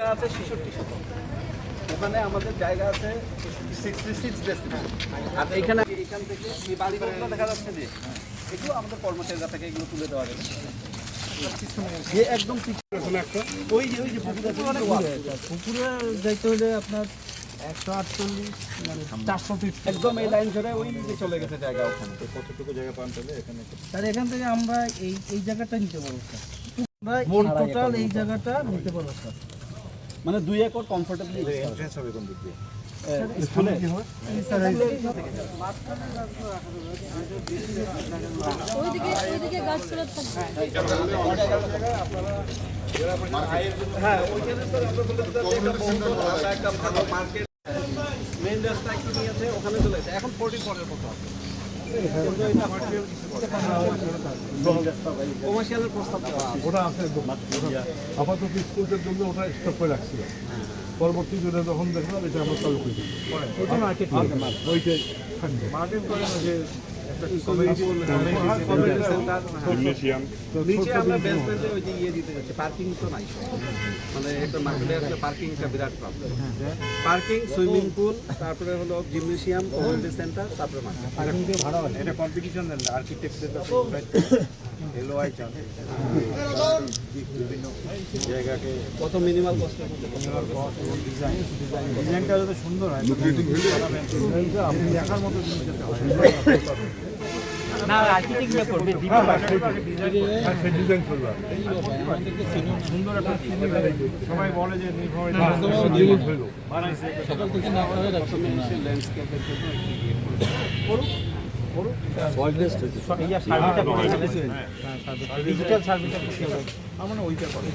আছে 66 শতক। ওখানে আমাদের জায়গা আছে 66 ডেসিমেল। আর এখান থেকে এই বাড়িগুলো দেখা যাচ্ছে যে এগুলো আমাদের কর্মচারীরা থেকে এগুলো তুলে দেওয়া যাবে। একদম ওই যে পুকুরে যাইতে হলে আপনার 148 মানে 400 ফিট একদম এই লাইন ধরে ওই দিকে চলে গেছে জায়গা। ওখানে কতটুকু জায়গা পান তাহলে এখানে? তাহলে এখান থেকে আমরা এই জায়গাটা নিতে পারবো স্যার। আমরা টোটাল এই জায়গাটা নিতে পারবো স্যার। মানে 2 একর কমফোর্টেবলি এন্ট্রান্স হবে কোন দিক দিয়ে? স্কুলে কি হয় ওইদিকে গাছপালা থাকবে। হ্যাঁ ওইখানে তো আমরা একটা ভালো মার্কেট মেইন রাস্তা একটু নিয়ে আছে ওখানে চলে গেছে। এখন 44 মতো আছে। কমার্শিয়ালের প্রস্তাব দেওয়া আছে। ওটা আছে আপাতত স্কুলের জন্য ওটা স্টপ করে রাখছিল। পরবর্তী দিনে যখন দেখলাম এটা আমরা চালু করে দিই ওইটাই থাকবে। মার্কেট করেন যে নিচে আমরা বেসমেন্টে ওই যে ইয়ে দিতে যাচ্ছি, পার্কিং তো নাই। মানে একটা মার্কেটে একটা পার্কিংটা বিরাট প্রবলেম। পার্কিং, সুইমিং পুল, তারপরে হলো জিমনেশিয়াম, কমিউনিটি সেন্টার, তারপরে মার্কেট। এটা কম্পিটিশন দেন আর্কিটেক্টদের কাছে এলওআই চান বিভিন্ন জায়গাকে কত মিনিমাল কস্টের মধ্যে ডিজাইনটা যত সুন্দর হয় আপনি দেখার মতো জিনিস যাতে হয়। না আর্কিটেক্ট করবে ডিজাইন করবে সুন্দর একটা সবাই বলে যে বানাইছে ল্যান্ডস্কেপের জন্য ডিজিটাল সার্ভিসটা আমরা ওইটা করে